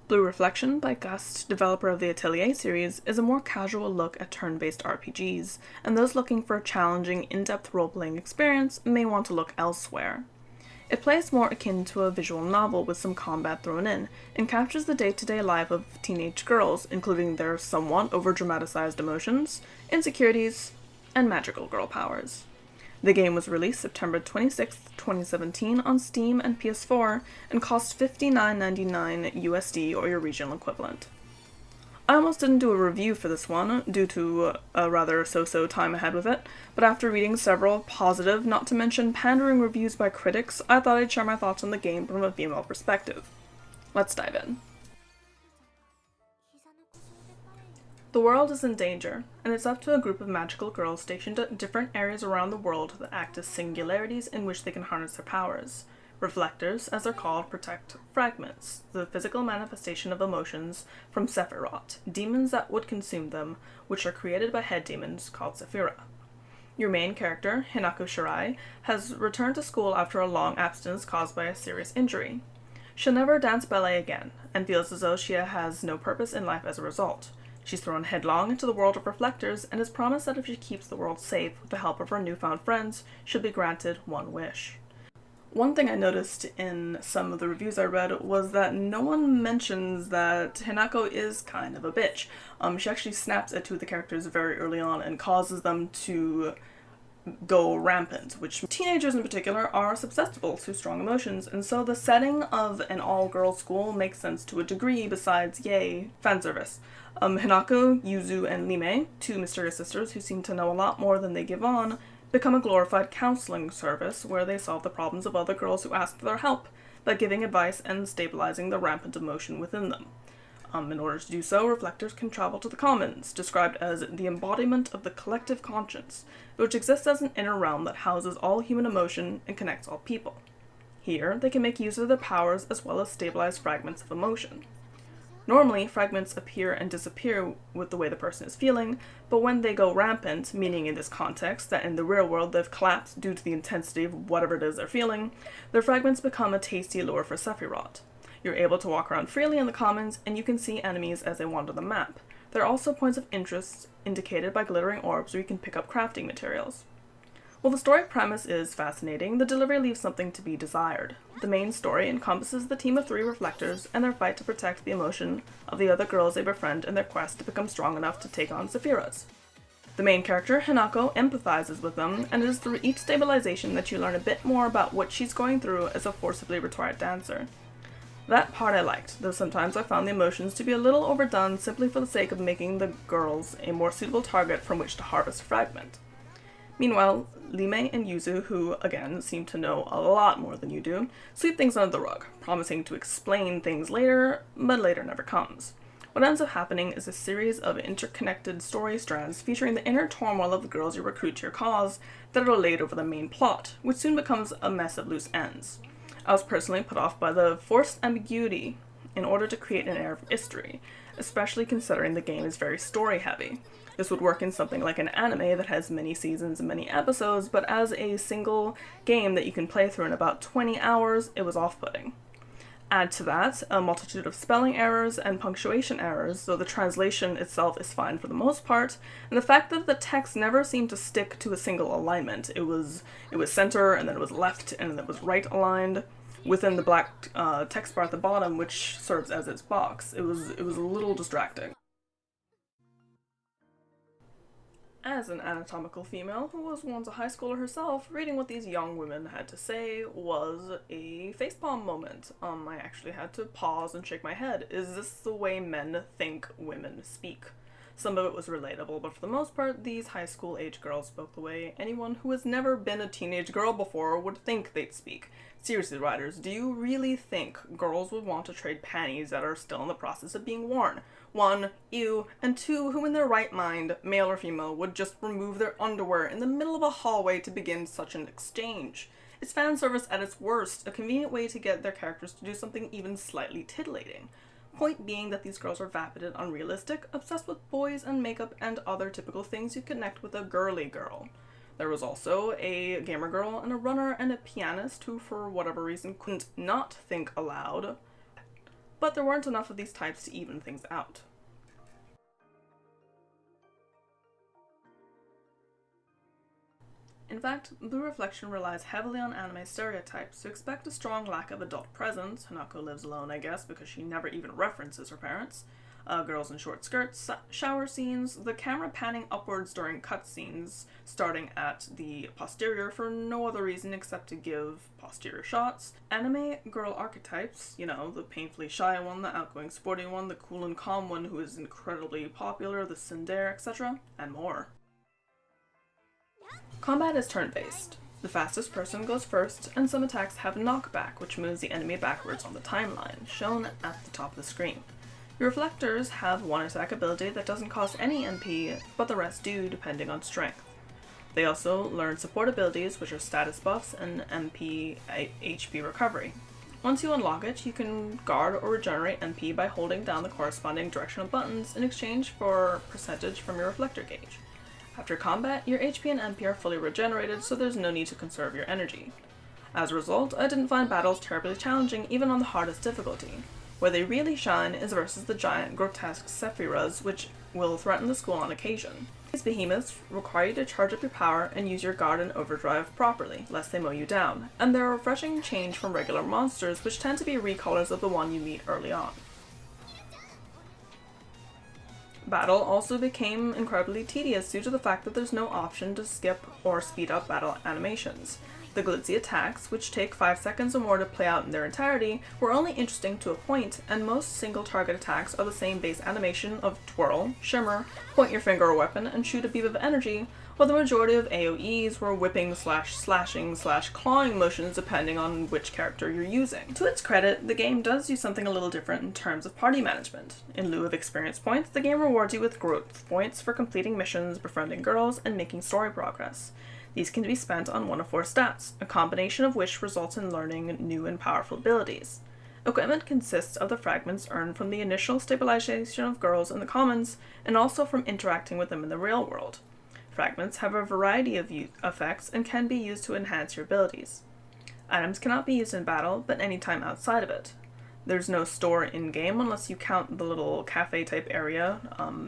Blue Reflection by Gust, developer of the Atelier series, is a more casual look at turn-based RPGs, and those looking for a challenging, in-depth role-playing experience may want to look elsewhere. It plays more akin to a visual novel with some combat thrown in, and captures the day-to-day life of teenage girls, including their somewhat over-dramaticized emotions, insecurities, and magical girl powers. The game was released September 26, 2017 on Steam and PS4 and cost $59.99 USD or your regional equivalent. I almost didn't do a review for this one due to a rather so-so time ahead with it, but after reading several positive, not to mention pandering reviews by critics, I thought I'd share my thoughts on the game from a female perspective. Let's dive in. The world is in danger, and it's up to a group of magical girls stationed at different areas around the world that act as singularities in which they can harness their powers. Reflectors, as they're called, protect fragments, the physical manifestation of emotions, from Sephiroth, demons that would consume them, which are created by head demons called Sephira. Your main character, Hinako Shirai, has returned to school after a long abstinence caused by a serious injury. She'll never dance ballet again, and feels as though she has no purpose in life as a result. She's thrown headlong into the world of reflectors and is promised that if she keeps the world safe with the help of her newfound friends, she'll be granted one wish. One thing I noticed in some of the reviews I read was that no one mentions that Hinako is kind of a bitch. She actually snaps at two of the characters very early on and causes them to go rampant, which teenagers in particular are susceptible to strong emotions, and so the setting of an all-girls school makes sense to a degree besides, yay, fanservice. Hinako, Yuzu, and Lime, two mysterious sisters who seem to know a lot more than they give on, become a glorified counseling service where they solve the problems of other girls who ask for their help by giving advice and stabilizing the rampant emotion within them. In order to do so, reflectors can travel to the commons, described as the embodiment of the collective conscience, which exists as an inner realm that houses all human emotion and connects all people. Here, they can make use of their powers as well as stabilize fragments of emotion. Normally, fragments appear and disappear with the way the person is feeling, but when they go rampant, meaning in this context that in the real world they've collapsed due to the intensity of whatever it is they're feeling, their fragments become a tasty lure for Sephiroth. You're able to walk around freely in the commons, and you can see enemies as they wander the map. There are also points of interest indicated by glittering orbs where you can pick up crafting materials. While the story premise is fascinating, the delivery leaves something to be desired. The main story encompasses the team of 3 reflectors and their fight to protect the emotion of the other girls they befriend in their quest to become strong enough to take on Sephiroth's. The main character, Hinako, empathizes with them, and it is through each stabilization that you learn a bit more about what she's going through as a forcibly retired dancer. That part I liked, though sometimes I found the emotions to be a little overdone simply for the sake of making the girls a more suitable target from which to harvest a fragment. Meanwhile, Lime and Yuzu, who, again, seem to know a lot more than you do, sweep things under the rug, promising to explain things later, but later never comes. What ends up happening is a series of interconnected story strands featuring the inner turmoil of the girls you recruit to your cause that are laid over the main plot, which soon becomes a mess of loose ends. I was personally put off by the forced ambiguity in order to create an air of mystery, especially considering the game is very story-heavy. This would work in something like an anime that has many seasons and many episodes, but as a single game that you can play through in about 20 hours, it was off-putting. Add to that a multitude of spelling errors and punctuation errors, though the translation itself is fine for the most part, and the fact that the text never seemed to stick to a single alignment. It was center, and then it was left, and then it was right aligned within the black text bar at the bottom, which serves as its box. It was a little distracting. As an anatomical female who was once a high schooler herself, reading what these young women had to say was a facepalm moment. I actually had to pause and shake my head. Is this the way men think women speak? Some of it was relatable, but for the most part, these high school age girls spoke the way anyone who has never been a teenage girl before would think they'd speak. Seriously, writers, do you really think girls would want to trade panties that are still in the process of being worn? 1, ew, and 2, who in their right mind, male or female, would just remove their underwear in the middle of a hallway to begin such an exchange? It's fan service at its worst, a convenient way to get their characters to do something even slightly titillating. Point being that these girls are vapid and unrealistic, obsessed with boys and makeup and other typical things you connect with a girly girl. There was also a gamer girl and a runner and a pianist who, for whatever reason, couldn't not think aloud. but there weren't enough of these types to even things out. In fact, Blue Reflection relies heavily on anime stereotypes, so expect a strong lack of adult presence. Hanako lives alone, I guess, because she never even references her parents. Girls in short skirts, shower scenes, the camera panning upwards during cutscenes, starting at the posterior for no other reason except to give posterior shots. Anime girl archetypes, you know, the painfully shy one, the outgoing sporty one, the cool and calm one who is incredibly popular, the tsundere, etc., and more. Combat is turn-based. The fastest person goes first, and some attacks have knockback, which moves the enemy backwards on the timeline, shown at the top of the screen. Your reflectors have one attack ability that doesn't cost any MP, but the rest do, depending on strength. They also learn support abilities, which are status buffs and MP HP recovery. Once you unlock it, you can guard or regenerate MP by holding down the corresponding directional buttons in exchange for percentage from your reflector gauge. After combat, your HP and MP are fully regenerated, so there's no need to conserve your energy. As a result, I didn't find battles terribly challenging even on the hardest difficulty. Where they really shine is versus the giant, grotesque Sephiras, which will threaten the school on occasion. These behemoths require you to charge up your power and use your guard and overdrive properly, lest they mow you down, and they're a refreshing change from regular monsters, which tend to be recolors of the one you meet early on. Battle also became incredibly tedious due to the fact that there's no option to skip or speed up battle animations. The glitzy attacks, which take 5 seconds or more to play out in their entirety, were only interesting to a point, and most single target attacks are the same base animation of twirl, shimmer, point your finger or weapon, and shoot a beam of energy, while the majority of AoEs were whipping slash slashing slash clawing motions depending on which character you're using. To its credit, the game does do something a little different in terms of party management. In lieu of experience points, the game rewards you with growth points for completing missions, befriending girls, and making story progress. These can be spent on one of 4 stats, a combination of which results in learning new and powerful abilities. Equipment consists of the fragments earned from the initial stabilization of girls in the commons, and also from interacting with them in the real world. Fragments have a variety of effects and can be used to enhance your abilities. Items cannot be used in battle, but any time outside of it. There's no store in-game unless you count the little cafe-type area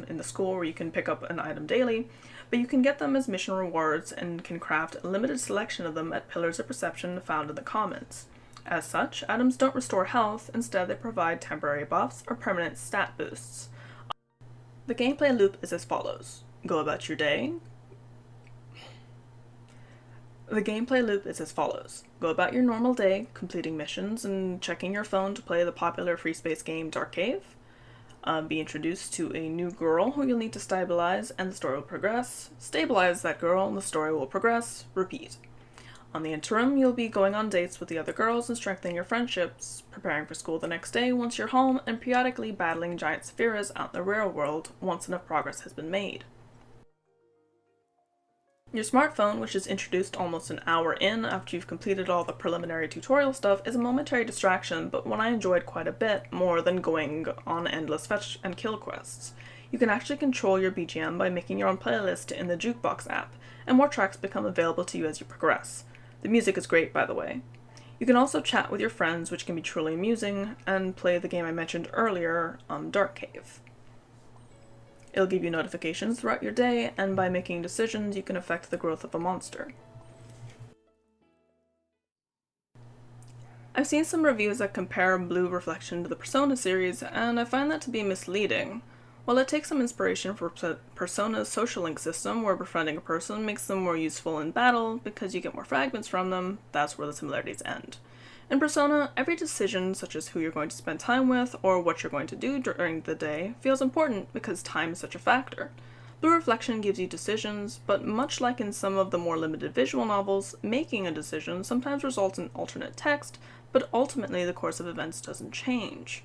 in the school where you can pick up an item daily, but you can get them as mission rewards and can craft a limited selection of them at Pillars of Perception found in the commons. As such, items don't restore health, instead they provide temporary buffs or permanent stat boosts. The gameplay loop is as follows. Go about your day. The gameplay loop is as follows. Go about your normal day, completing missions and checking your phone to play the popular free space game Dark Cave. Be introduced to a new girl who you'll need to stabilize, and the story will progress. Stabilize that girl and the story will progress. Repeat. On the interim, you'll be going on dates with the other girls and strengthening your friendships, preparing for school the next day once you're home, and periodically battling giant Sephiras out in the real world once enough progress has been made. Your smartphone, which is introduced almost an hour in after you've completed all the preliminary tutorial stuff, is a momentary distraction, but one I enjoyed quite a bit, more than going on endless fetch and kill quests. You can actually control your BGM by making your own playlist in the Jukebox app, and more tracks become available to you as you progress. The music is great, by the way. You can also chat with your friends, which can be truly amusing, and play the game I mentioned earlier, Dark Cave. It'll give you notifications throughout your day, and by making decisions, you can affect the growth of a monster. I've seen some reviews that compare Blue Reflection to the Persona series, and I find that to be misleading. While it takes some inspiration from Persona's social link system, where befriending a person makes them more useful in battle because you get more fragments from them, that's where the similarities end. In Persona, every decision, such as who you're going to spend time with or what you're going to do during the day, feels important because time is such a factor. Blue Reflection gives you decisions, but much like in some of the more limited visual novels, making a decision sometimes results in alternate text, but ultimately the course of events doesn't change.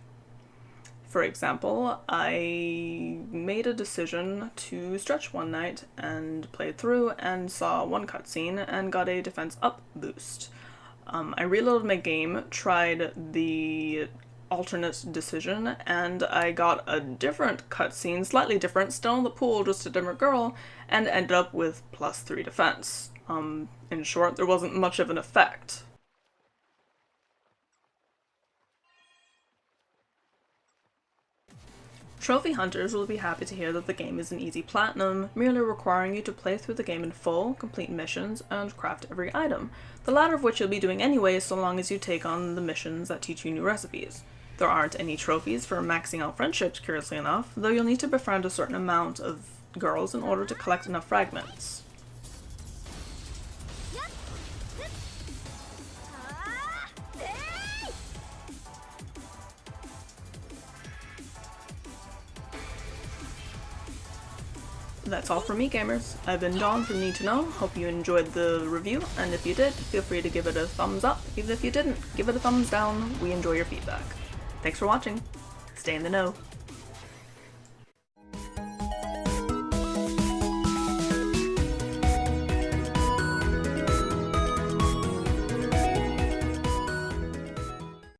For example, I made a decision to stretch one night and played through and saw one cutscene and got a defense up boost. I reloaded my game, tried the alternate decision, and I got a different cutscene, slightly different, still in the pool, just a different girl, and ended up with +3 defense. In short, there wasn't much of an effect. Trophy hunters will be happy to hear that the game is an easy platinum, merely requiring you to play through the game in full, complete missions, and craft every item, the latter of which you'll be doing anyway so long as you take on the missions that teach you new recipes. There aren't any trophies for maxing out friendships, curiously enough, though you'll need to befriend a certain amount of girls in order to collect enough fragments. That's all from me, gamers. I've been Dawn from Need to Know. Hope you enjoyed the review, and if you did, feel free to give it a thumbs up. Even if you didn't, give it a thumbs down. We enjoy your feedback. Thanks for watching. Stay in the know.